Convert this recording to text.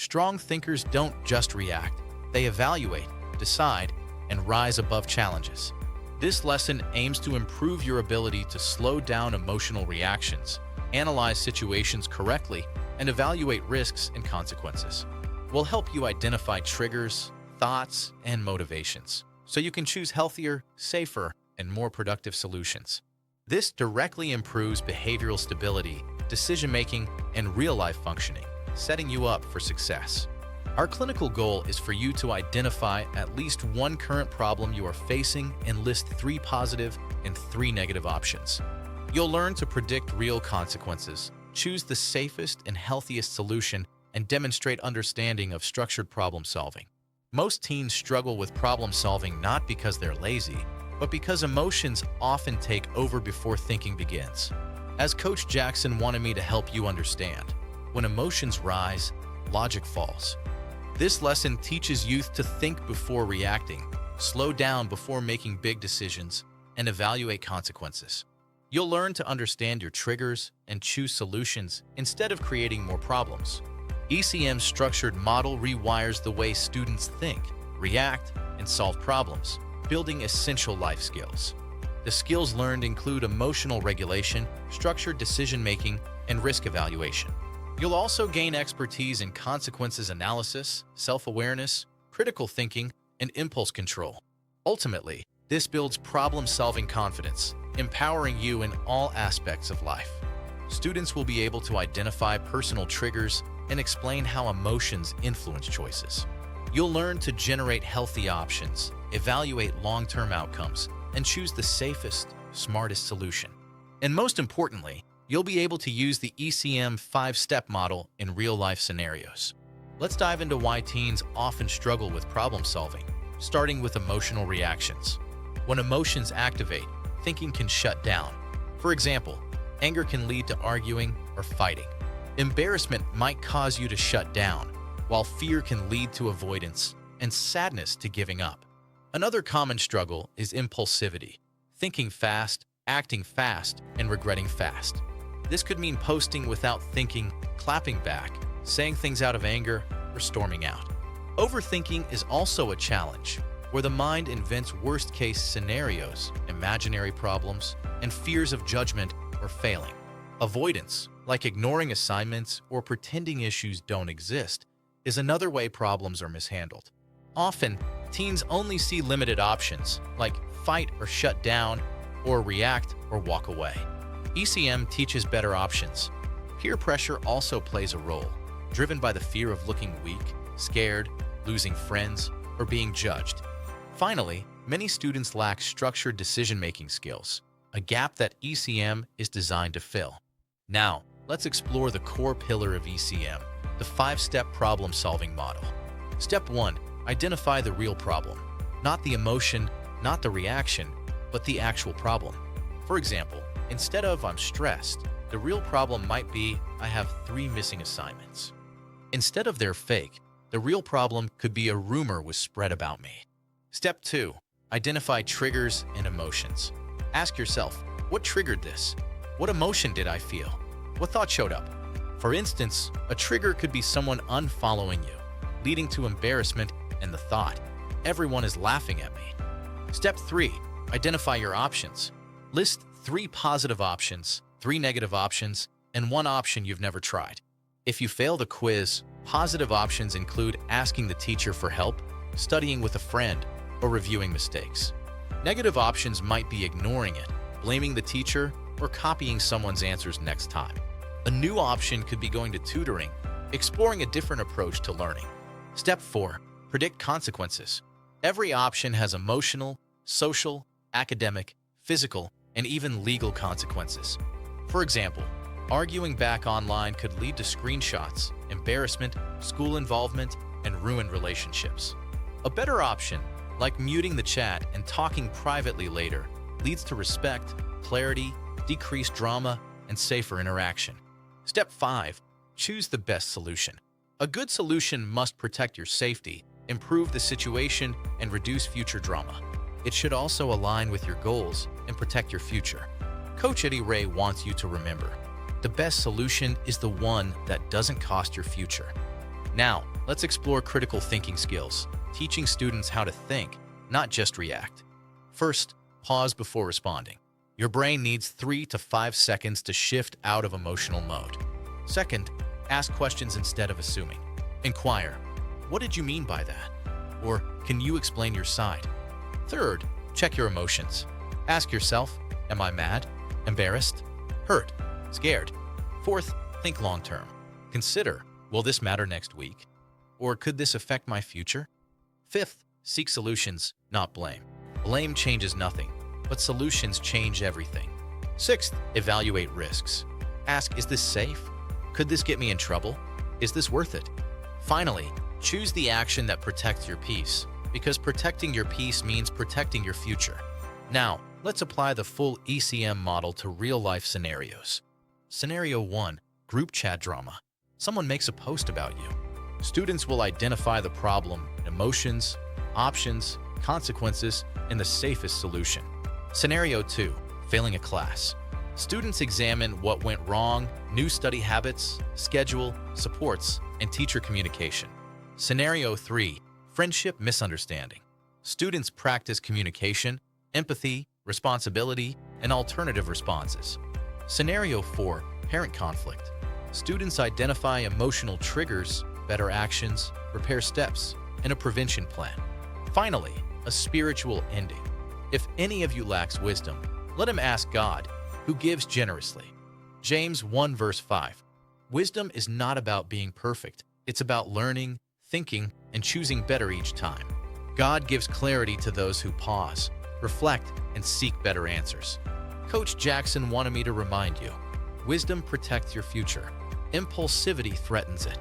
Strong thinkers don't just react, they evaluate, decide, and rise above challenges. This lesson aims to improve your ability to slow down emotional reactions, analyze situations correctly, and evaluate risks and consequences. We'll help you identify triggers, thoughts, and motivations, so you can choose healthier, safer, and more productive solutions. This directly improves behavioral stability, decision-making, and real-life functioning, setting you up for success. Our clinical goal is for you to identify at least one current problem you are facing and list 3 positive and 3 negative options. You'll learn to predict real consequences, choose the safest and healthiest solution, and demonstrate understanding of structured problem solving. Most teens struggle with problem solving not because they're lazy, but because emotions often take over before thinking begins. As Coach Jackson wanted me to help you understand, when emotions rise, logic falls. This lesson teaches youth to think before reacting, slow down before making big decisions, and evaluate consequences. You'll learn to understand your triggers and choose solutions instead of creating more problems. ECM's structured model rewires the way students think, react, and solve problems, building essential life skills. The skills learned include emotional regulation, structured decision-making, and risk evaluation. You'll also gain expertise in consequences analysis, self-awareness, critical thinking, and impulse control. Ultimately, this builds problem-solving confidence, empowering you in all aspects of life. Students will be able to identify personal triggers and explain how emotions influence choices. You'll learn to generate healthy options, evaluate long-term outcomes, and choose the safest, smartest solution. And most importantly, you'll be able to use the ECM 5-step model in real-life scenarios. Let's dive into why teens often struggle with problem solving, starting with emotional reactions. When emotions activate, thinking can shut down. For example, anger can lead to arguing or fighting. Embarrassment might cause you to shut down, while fear can lead to avoidance and sadness to giving up. Another common struggle is impulsivity, thinking fast, acting fast, and regretting fast. This could mean posting without thinking, clapping back, saying things out of anger, or storming out. Overthinking is also a challenge, where the mind invents worst-case scenarios, imaginary problems, and fears of judgment or failing. Avoidance, like ignoring assignments or pretending issues don't exist, is another way problems are mishandled. Often, teens only see limited options, like fight or shut down, or react or walk away. ECM teaches better options. Peer pressure also plays a role, driven by the fear of looking weak, scared, losing friends, or being judged. Finally, many students lack structured decision-making skills, a gap that ECM is designed to fill. Now, let's explore the core pillar of ECM, the 5-step problem-solving model. Step 1. Identify the real problem. Not the emotion, not the reaction, but the actual problem. For example, instead of "I'm stressed," the real problem might be "I have 3 missing assignments." Instead of "they're fake," the real problem could be "a rumor was spread about me." Step 2. Identify triggers and emotions. Ask yourself, what triggered this? What emotion did I feel? What thought showed up? For instance, a trigger could be someone unfollowing you, leading to embarrassment and the thought, "everyone is laughing at me." Step 3. Identify your options. List 3 positive options, 3 negative options, and 1 option you've never tried. If you fail the quiz, positive options include asking the teacher for help, studying with a friend, or reviewing mistakes. Negative options might be ignoring it, blaming the teacher, or copying someone's answers next time. A new option could be going to tutoring, exploring a different approach to learning. Step 4. Predict consequences. Every option has emotional, social, academic, physical, and even legal consequences. For example, arguing back online could lead to screenshots, embarrassment, school involvement, and ruined relationships. A better option, like muting the chat and talking privately later, leads to respect, clarity, decreased drama, and safer interaction. Step 5. Choose the best solution. A good solution must protect your safety, improve the situation, and reduce future drama. It should also align with your goals and protect your future. Coach Eddie Ray wants you to remember, the best solution is the one that doesn't cost your future. Now, let's explore critical thinking skills, teaching students how to think, not just react. First, pause before responding. Your brain needs 3 to 5 seconds to shift out of emotional mode. Second, ask questions instead of assuming. Inquire, what did you mean by that? Or, can you explain your side? Third, check your emotions. Ask yourself, am I mad, embarrassed, hurt, scared? Fourth, think long-term. Consider, will this matter next week? Or could this affect my future? Fifth, seek solutions, not blame. Blame changes nothing, but solutions change everything. Sixth, evaluate risks. Ask, is this safe? Could this get me in trouble? Is this worth it? Finally, choose the action that protects your peace, because protecting your peace means protecting your future. Now, let's apply the full ECM model to real-life scenarios. Scenario 1, group chat drama. Someone makes a post about you. Students will identify the problem, emotions, options, consequences, and the safest solution. Scenario 2, failing a class. Students examine what went wrong, new study habits, schedule, supports, and teacher communication. Scenario 3, friendship misunderstanding. Students practice communication, empathy, responsibility, and alternative responses. Scenario 4, parent conflict. Students identify emotional triggers, better actions, repair steps, and a prevention plan. Finally, a spiritual ending. If any of you lacks wisdom, let him ask God, who gives generously. James 1 verse 5. Wisdom is not about being perfect. It's about learning, thinking, and choosing better each time. God gives clarity to those who pause, reflect, and seek better answers. Coach Jackson wanted me to remind you, wisdom protects your future. Impulsivity threatens it.